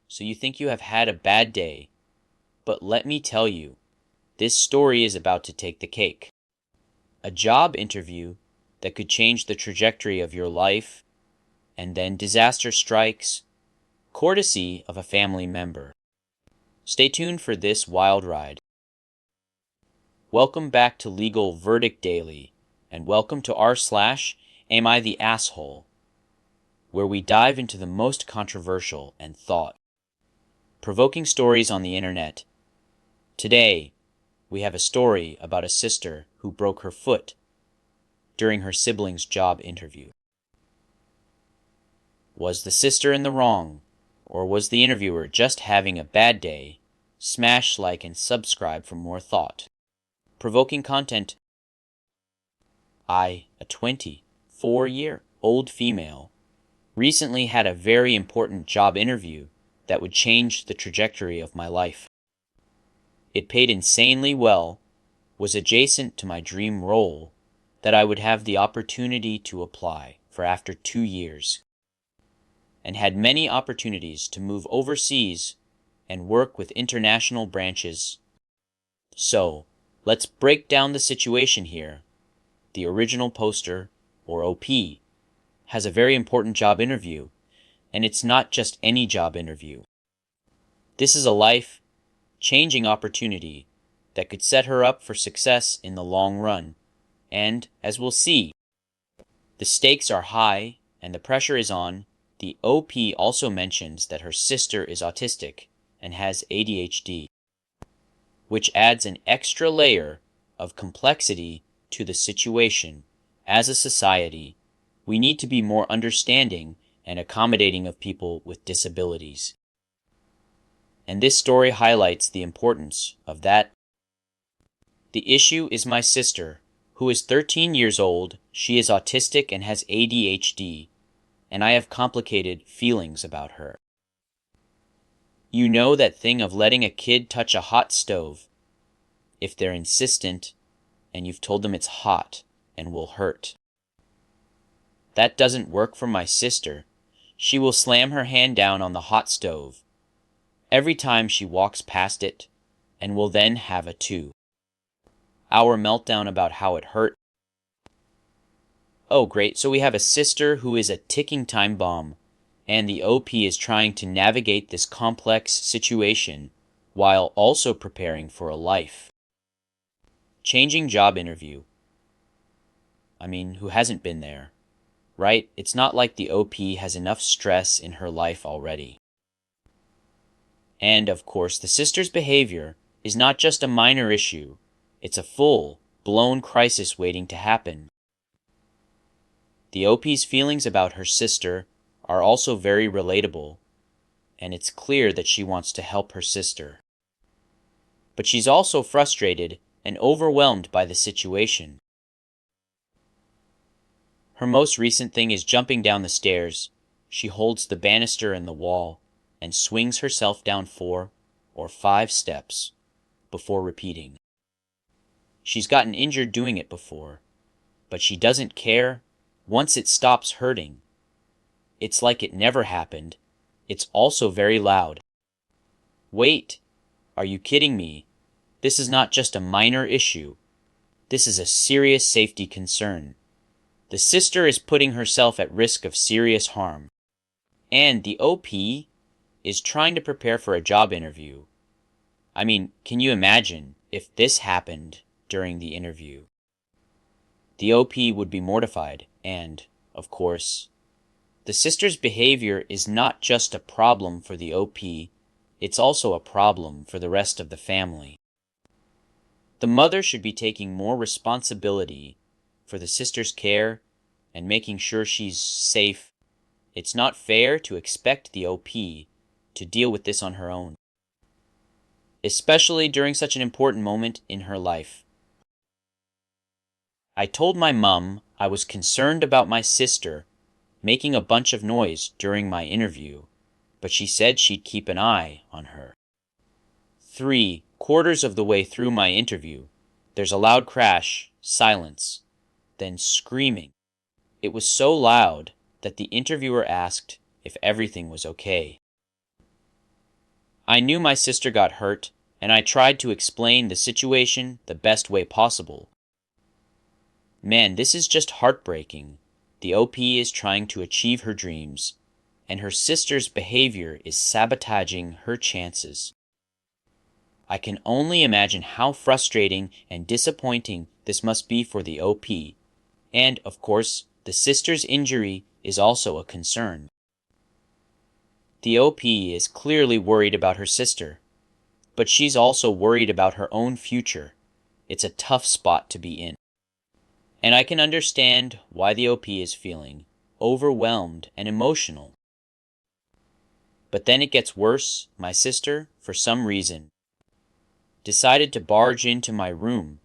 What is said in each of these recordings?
so you think you have had a bad day. But let me tell you, this story is about to take the cake. A job interview that could change the trajectory of your life, and then disaster strikes, courtesy of a family member. Stay tuned for this wild ride. Welcome back to Legal Verdict Daily, and welcome to rslash AmItheAsshole, where we dive into the most controversial and thought-provoking stories on the internet. Today, we have a story about a sister who broke her foot during her sibling's job interview. Was the sister in the wrong, or was the interviewer just having a bad day? Smash like and subscribe for more thought-provoking content. A 24-year-old female, recently had a very important job interview that would change the trajectory of my life. It paid insanely well, was adjacent to my dream role that I would have the opportunity to apply for after 2 years, and had many opportunities to move overseas and work with international branches. So, let's break down the situation here. The original poster, or OP, has a very important job interview, and it's not just any job interview. This is a life-changing opportunity that could set her up for success in the long run, and, as we'll see, the stakes are high and the pressure is on. The OP also mentions that her sister is autistic and has ADHD, which adds an extra layer of complexity to the situation. As a society, we need to be more understanding and accommodating of people with disabilities. And this story highlights the importance of that. The issue is my sister, who is 13 years old. She is autistic and has ADHD, and I have complicated feelings about her. You know that thing of letting a kid touch a hot stove if they're insistent and you've told them it's hot and will hurt. That doesn't work for my sister. She will slam her hand down on the hot stove every time she walks past it, and will then have a 2-hour meltdown about how it hurt. Oh great, so we have a sister who is a ticking time bomb, and the OP is trying to navigate this complex situation while also preparing for a life-changing job interview. I mean, who hasn't been there, right? It's not like the OP has enough stress in her life already. And, of course, the sister's behavior is not just a minor issue, it's a full-blown crisis waiting to happen. The OP's feelings about her sister are also very relatable, and it's clear that she wants to help her sister. But she's also frustrated and overwhelmed by the situation. Her most recent thing is jumping down the stairs. She holds the banister in the wall and swings herself down 4 or 5 steps before repeating. She's gotten injured doing it before, but she doesn't care once it stops hurting. It's like it never happened. It's also very loud. Wait, are you kidding me? This is not just a minor issue. This is a serious safety concern. The sister is putting herself at risk of serious harm. And the OP is trying to prepare for a job interview. I mean, can you imagine if this happened during the interview? The OP would be mortified, and, of course, the sister's behavior is not just a problem for the OP, it's also a problem for the rest of the family. The mother should be taking more responsibility for the sister's care and making sure she's safe. It's not fair to expect the OP to deal with this on her own, especially during such an important moment in her life. I told my mom I was concerned about my sister making a bunch of noise during my interview, but she said she'd keep an eye on her. 3/4 of the way through my interview, there's a loud crash, silence, then screaming. It was so loud that the interviewer asked if everything was okay. I knew my sister got hurt, and I tried to explain the situation the best way possible. Man, this is just heartbreaking. The OP is trying to achieve her dreams, and her sister's behavior is sabotaging her chances. I can only imagine how frustrating and disappointing this must be for the OP, and, of course, the sister's injury is also a concern. The OP is clearly worried about her sister, but she's also worried about her own future. It's a tough spot to be in. And I can understand why the OP is feeling overwhelmed and emotional. But then it gets worse. My sister, for some reason, decided to barge into my room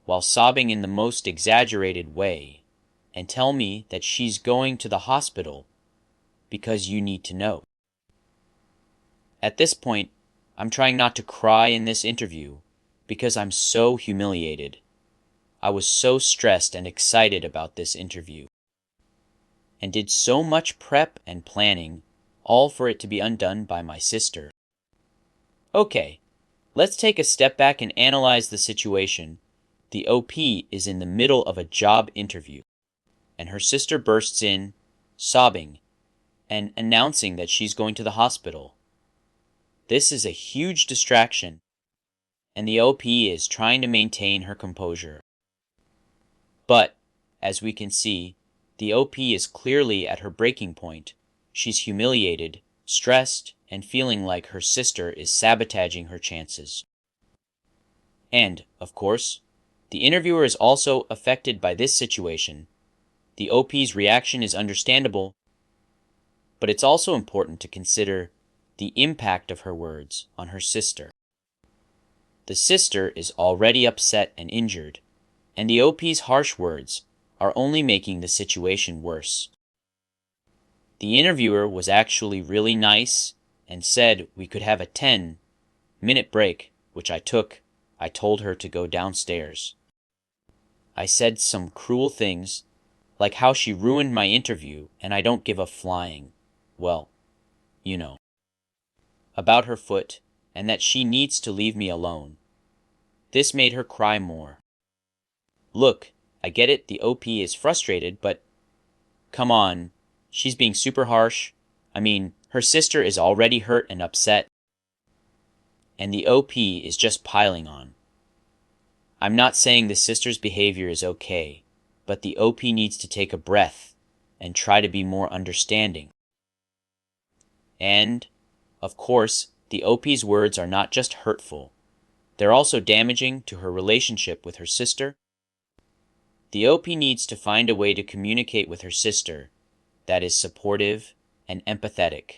while sobbing in the most exaggerated way and tell me that she's going to the hospital because you need to know. At this point, I'm trying not to cry in this interview because I'm so humiliated. I was so stressed and excited about this interview and did so much prep and planning, all for it to be undone by my sister. Okay, let's take a step back and analyze the situation. The OP is in the middle of a job interview, and her sister bursts in, sobbing, and announcing that she's going to the hospital. This is a huge distraction, and the OP is trying to maintain her composure. But, as we can see, the OP is clearly at her breaking point. She's humiliated, stressed, and feeling like her sister is sabotaging her chances. And, of course, the interviewer is also affected by this situation. The OP's reaction is understandable, but it's also important to consider the impact of her words on her sister. The sister is already upset and injured, and the OP's harsh words are only making the situation worse. The interviewer was actually really nice and said we could have a 10-minute break, which I took. I told her to go downstairs. I said some cruel things, like how she ruined my interview and I don't give a flying, well, you know, about her foot and that she needs to leave me alone. This made her cry more. Look, I get it, the OP is frustrated, but come on, she's being super harsh. I mean, her sister is already hurt and upset, and the OP is just piling on. I'm not saying the sister's behavior is okay, but the OP needs to take a breath and try to be more understanding. And, of course, the OP's words are not just hurtful, they're also damaging to her relationship with her sister. The OP needs to find a way to communicate with her sister that is supportive and empathetic,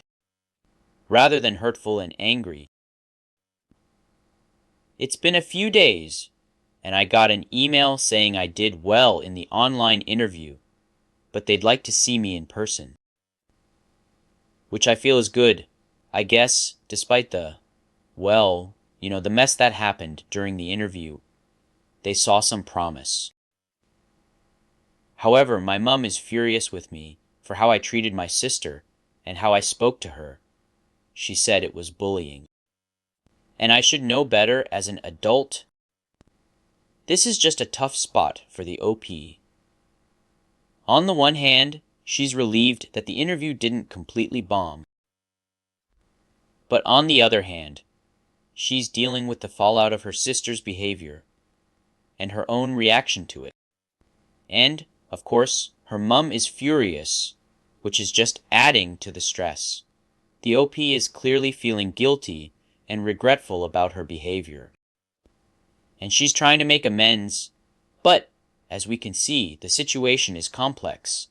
rather than hurtful and angry. It's been a few days, and I got an email saying I did well in the online interview, but they'd like to see me in person. Which I feel is good, I guess, despite the mess that happened during the interview. They saw some promise. However, my mom is furious with me for how I treated my sister and how I spoke to her. She said it was bullying. And I should know better as an adult. This is just a tough spot for the OP. On the one hand, she's relieved that the interview didn't completely bomb. But on the other hand, she's dealing with the fallout of her sister's behavior and her own reaction to it. And, of course, her mum is furious, which is just adding to the stress. The OP is clearly feeling guilty and regretful about her behavior. And she's trying to make amends, but, as we can see, the situation is complex,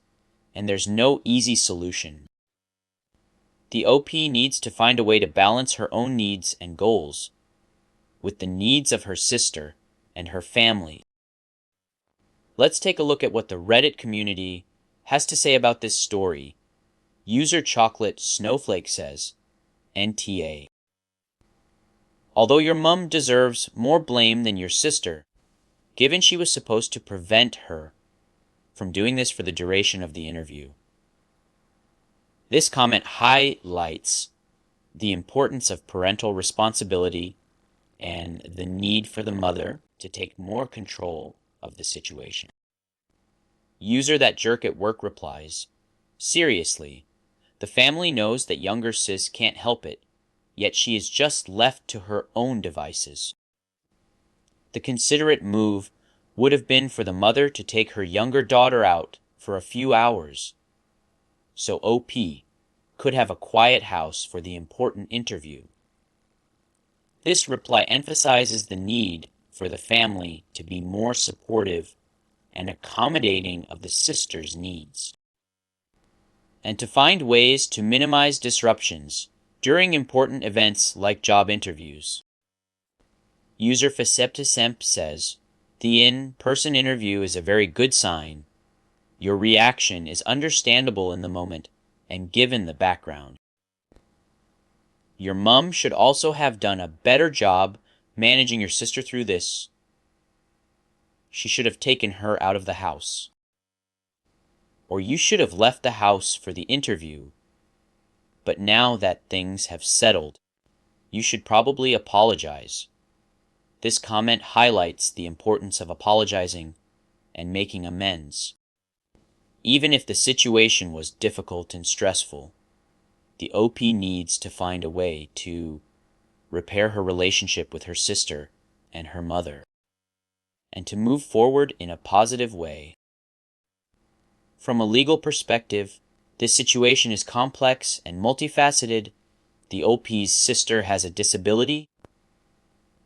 and there's no easy solution. The OP needs to find a way to balance her own needs and goals with the needs of her sister and her family. Let's take a look at what the Reddit community has to say about this story. User Chocolate Snowflake says, NTA. Although your mum deserves more blame than your sister, given she was supposed to prevent her from doing this for the duration of the interview. This comment highlights the importance of parental responsibility and the need for the mother to take more control of the situation. User that jerk at work replies, "Seriously, the family knows that younger sis can't help it, yet she is just left to her own devices." The considerate move would have been for the mother to take her younger daughter out for a few hours, so OP could have a quiet house for the important interview. This reply emphasizes the need for the family to be more supportive and accommodating of the sister's needs, and to find ways to minimize disruptions during important events like job interviews. User Faceptisemp says, "The in-person interview is a very good sign. Your reaction is understandable in the moment and given the background. Your mom should also have done a better job managing your sister through this. She should have taken her out of the house. Or you should have left the house for the interview. But now that things have settled, you should probably apologize." This comment highlights the importance of apologizing and making amends. Even if the situation was difficult and stressful, the OP needs to find a way to repair her relationship with her sister and her mother, and to move forward in a positive way. From a legal perspective, this situation is complex and multifaceted. The OP's sister has a disability,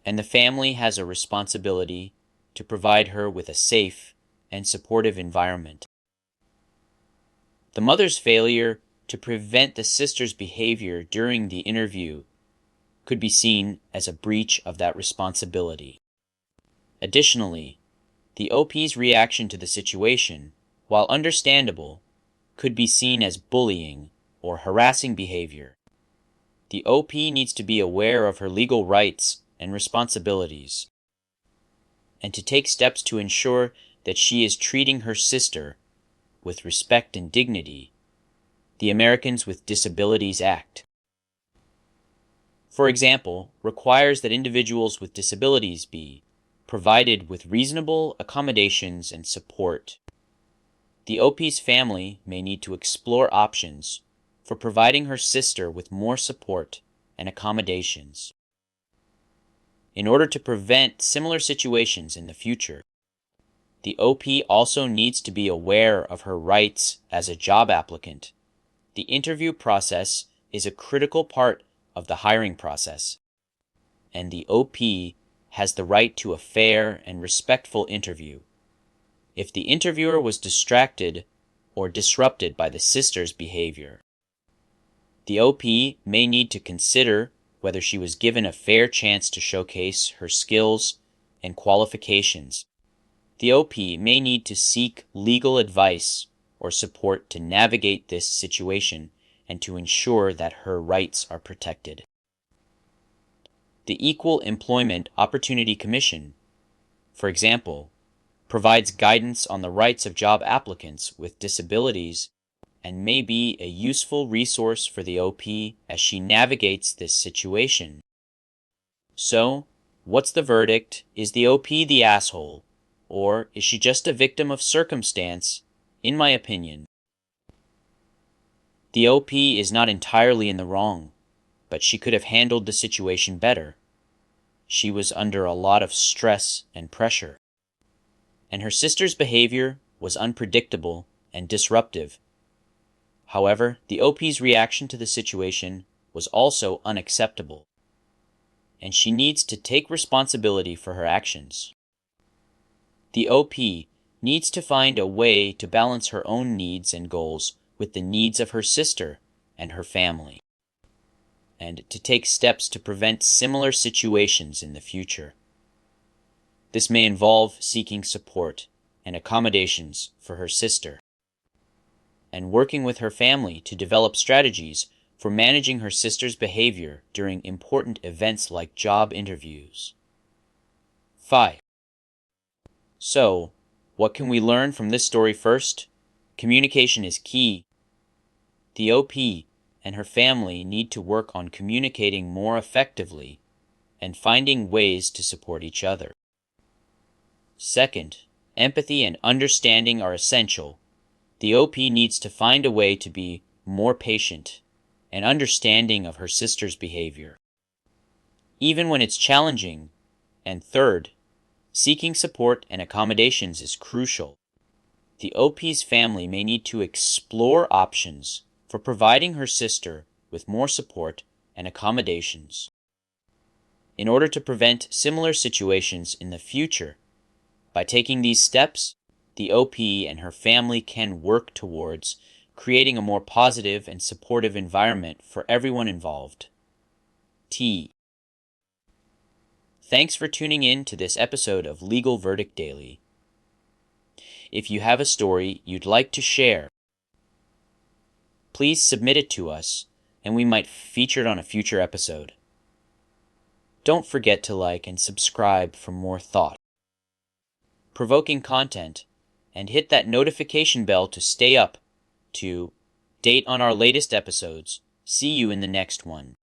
and the family has a responsibility to provide her with a safe and supportive environment. The mother's failure to prevent the sister's behavior during the interview could be seen as a breach of that responsibility. Additionally, the OP's reaction to the situation, while understandable, could be seen as bullying or harassing behavior. The OP needs to be aware of her legal rights and responsibilities, and to take steps to ensure that she is treating her sister with respect and dignity. The Americans with Disabilities Act, for example, requires that individuals with disabilities be provided with reasonable accommodations and support. The OP's family may need to explore options for providing her sister with more support and accommodations. In order to prevent similar situations in the future, the OP also needs to be aware of her rights as a job applicant. The interview process is a critical part of the hiring process, and the OP has the right to a fair and respectful interview. If the interviewer was distracted or disrupted by the sister's behavior, the OP may need to consider whether she was given a fair chance to showcase her skills and qualifications. The OP may need to seek legal advice or support to navigate this situation and to ensure that her rights are protected. The Equal Employment Opportunity Commission, for example, provides guidance on the rights of job applicants with disabilities and may be a useful resource for the OP as she navigates this situation. So, what's the verdict? Is the OP the asshole? Or is she just a victim of circumstance? In my opinion, the OP is not entirely in the wrong, but she could have handled the situation better. She was under a lot of stress and pressure, and her sister's behavior was unpredictable and disruptive. However, the OP's reaction to the situation was also unacceptable, and she needs to take responsibility for her actions. The OP needs to find a way to balance her own needs and goals with the needs of her sister and her family, and to take steps to prevent similar situations in the future. This may involve seeking support and accommodations for her sister, and working with her family to develop strategies for managing her sister's behavior during important events like job interviews. 5. So, what can we learn from this story? First, communication is key. The OP and her family need to work on communicating more effectively and finding ways to support each other. Second, empathy and understanding are essential. The OP needs to find a way to be more patient and understanding of her sister's behavior, even when it's challenging. And third, seeking support and accommodations is crucial. The OP's family may need to explore options for providing her sister with more support and accommodations. In order to prevent similar situations in the future, by taking these steps, the OP and her family can work towards creating a more positive and supportive environment for everyone involved. T. Thanks for tuning in to this episode of Legal Verdict Daily. If you have a story you'd like to share, please submit it to us and we might feature it on a future episode. Don't forget to like and subscribe for more thought-provoking content, and hit that notification bell to stay up to date on our latest episodes. See you in the next one.